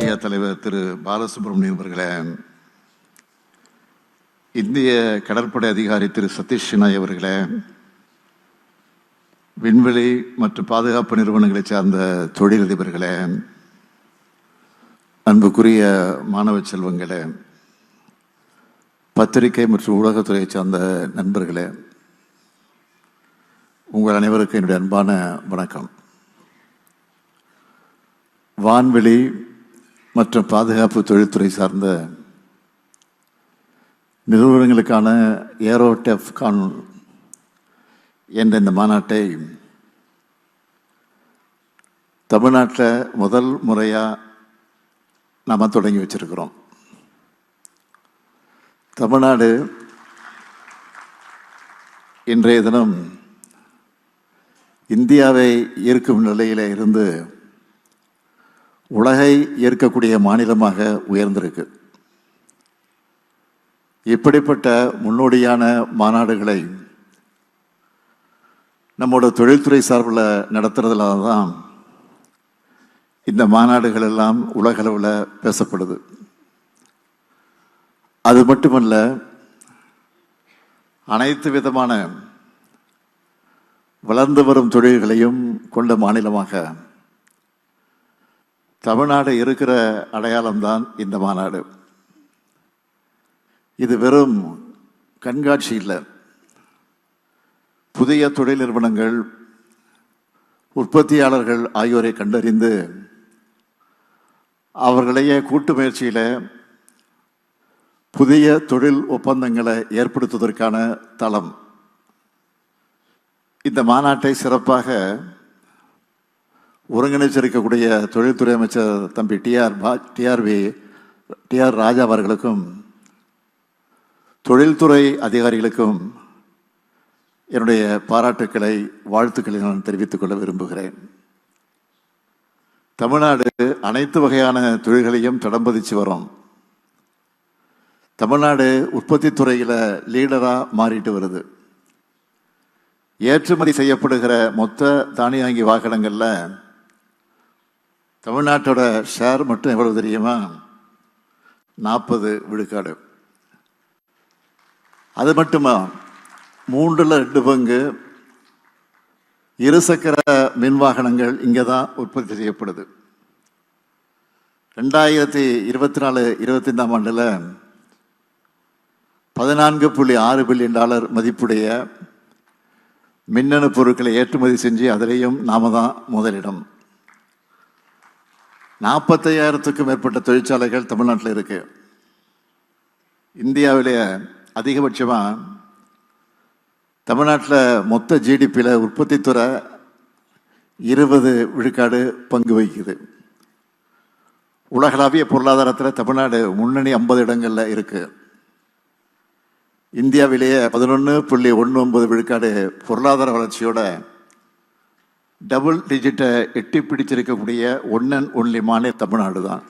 ஐயா தலைவர் திரு பாலசுப்ரமணியன் அவர்களே, இந்திய கடற்படை அதிகாரி திரு சதீஷ் சினாய் அவர்களே, விண்வெளி மற்றும் பாதுகாப்பு நிறுவனங்களை சார்ந்த தொழிலதிபர்களே, அன்புக்குரிய மாணவ செல்வங்களே, பத்திரிகை மற்றும் ஊடகத்துறையை சார்ந்த நண்பர்களே, உங்கள் அனைவருக்கும் என்னுடைய அன்பான வணக்கம். வான்வெளி மற்றும் பாதுகாப்பு தொழில்துறை சார்ந்த நிறுவனங்களுக்கான ஏரோடெஃப்கான் என்ற இந்த மாநாட்டை தமிழ்நாட்டில் முதல் முறையாக நாம் தொடங்கி வச்சிருக்கிறோம். தமிழ்நாடு இன்றைய தினம் இந்தியாவை ஈர்க்கும் நிலையில் இருந்து உலகை ஈர்க்கக்கூடிய மாநிலமாக உயர்ந்திருக்கு. இப்படிப்பட்ட முன்னோடியான மாநாடுகளை நம்மோட தொழில்துறை சார்பில் நடத்துறதுனால தான் இந்த மாநாடுகள் எல்லாம் உலகளவில் பேசப்படுது. அது மட்டுமல்ல, அனைத்து விதமான வளர்ந்து வரும் தொழில்களையும் கொண்ட மாநிலமாக தமிழ்நாடு இருக்கிற அடையாளம்தான் இந்த மாநாடு. இது வெறும் கண்காட்சி இல்லை. புதிய தொழில் நிறுவனங்கள், உற்பத்தியாளர்கள் ஆகியோரை கண்டறிந்து அவர்களையே கூட்டு முயற்சியில் புதிய தொழில் ஒப்பந்தங்களை ஏற்படுத்துவதற்கான தளம். இந்த மாநாட்டை சிறப்பாக ஒருங்கிணைச்சிருக்கக்கூடிய தொழில்துறை அமைச்சர் தம்பி டிஆர் ராஜா அவர்களுக்கும் தொழில்துறை அதிகாரிகளுக்கும் என்னுடைய பாராட்டுக்களை, வாழ்த்துக்களை நான் தெரிவித்துக் கொள்ள விரும்புகிறேன். தமிழ்நாடு அனைத்து வகையான தொழில்களையும் தடம்பதிச்சு வரும். தமிழ்நாடு உற்பத்தி துறையில் லீடராக மாறிட்டு வருது. ஏற்றுமதி செய்யப்படுகிற மொத்த தானியங்கி வாகனங்களில் தமிழ்நாட்டோட ஷேர் மட்டும் எவ்வளவு தெரியுமா? 40 விழுக்காடு. அது மட்டுமா, 3/2 பங்கு இருசக்கர மின் வாகனங்கள் இங்கே தான் உற்பத்தி செய்யப்படுது. 2024-25 ஆண்டில் $14.6 பில்லியன் மதிப்புடைய மின்னணு பொருட்களை ஏற்றுமதி செஞ்சு அதிலேயும் நாம தான் முதலிடம். 45,000க்கும் மேற்பட்ட தொழிற்சாலைகள் தமிழ்நாட்டில் இருக்கு. இந்தியாவிலேயே அதிகபட்சமாக தமிழ்நாட்டில் மொத்த ஜிடிபியில் உற்பத்தி துறை 20 விழுக்காடு பங்கு வகிக்குது. உலகளாவிய பொருளாதாரத்தில் தமிழ்நாடு முன்னணி 50 இடங்களில் இருக்கு. இந்தியாவிலேயே 11.19 விழுக்காடு பொருளாதார வளர்ச்சியோட டபுள் டிஜிட்டை எட்டி பிடிச்சிருக்கக்கூடிய ஒன் அண்ட் ஒன்லி மாநிலம் தமிழ்நாடு தான்.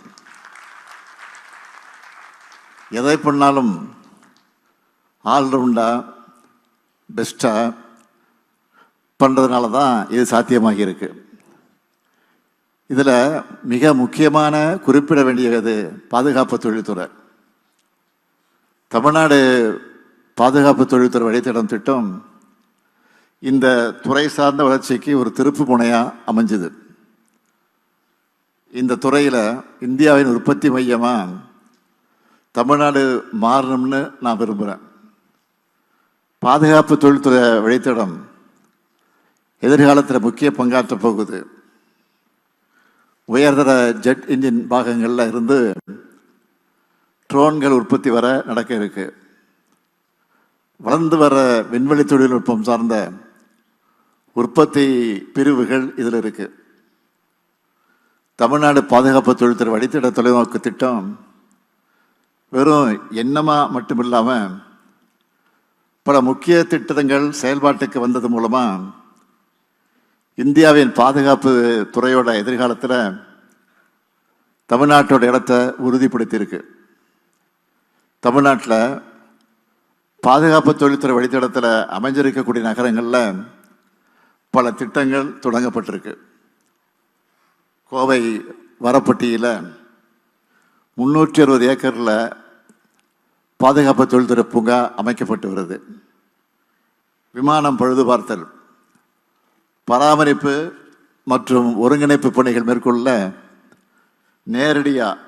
எதை பண்ணாலும் ஆல்ரவுண்டா பெஸ்ட்டாக பண்ணுறதுனால தான் இது சாத்தியமாகி இருக்கு. இதில் மிக முக்கியமான குறிப்பிட வேண்டியது பாதுகாப்பு தொழில்துறை. தமிழ்நாடு பாதுகாப்பு தொழில்துறை வழித்தடம் திட்டம் இந்த துறை சார்ந்த வளர்ச்சிக்கு ஒரு திருப்பு முனையாக அமைஞ்சுது. இந்த துறையில் இந்தியாவின் உற்பத்தி மையமாக தமிழ்நாடு மாறணும்னு நான் விரும்புகிறேன். பாதுகாப்பு தொழில்துறை வழித்தடம் எதிர்காலத்தில் முக்கிய பங்காற்ற போகுது. உயர்தர ஜெட் இன்ஜின் பாகங்களில் இருந்து ட்ரோன்கள் உற்பத்தி வர நடக்க இருக்கு. வளர்ந்து வர விண்வெளி தொழில்நுட்பம் சார்ந்த உற்பத்தி பிரிவுகள் இதில் இருக்கு. தமிழ்நாடு பாதுகாப்பு தொழில்துறை வழித்தட தொலைநோக்கு திட்டம் வெறும் எண்ணமாக மட்டும் இல்லாமல் பல முக்கிய திட்டங்கள் செயல்பாட்டுக்கு வந்தது மூலமாக இந்தியாவின் பாதுகாப்பு துறையோட எதிர்காலத்தில் தமிழ்நாட்டோட இடத்தை உறுதிப்படுத்தியிருக்கு. தமிழ்நாட்டில் பாதுகாப்பு தொழில்துறை வழித்தடத்தில் அமைஞ்சிருக்கக்கூடிய நகரங்களில் பல திட்டங்கள் தொடங்கப்பட்டிருக்கு. கோவை வரப்பட்டியில் 360 ஏக்கரில் பாதுகாப்பு தொழில்துறை பூங்கா அமைக்கப்பட்டு வருது. விமானம் பழுது பார்த்தல், பராமரிப்பு மற்றும் ஒருங்கிணைப்பு பணிகள் மேற்கொள்ள நேரடியாக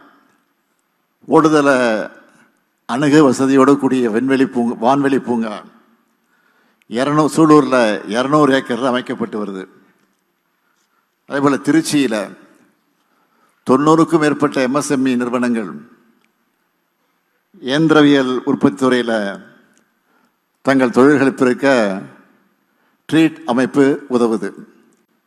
ஓடுதலை அணுக வசதியோடு கூடிய வான்வெளி பூங்கா சூலூரில் 200 ஏக்கரில் அமைக்கப்பட்டு வருது. அதேபோல் திருச்சியில் 90க்கும் மேற்பட்ட MSME நிறுவனங்கள் இயந்திரவியல் உற்பத்தி துறையில் தங்கள் தொழில்களை பெருக்க ட்ரீட் அமைப்பு உதவுது.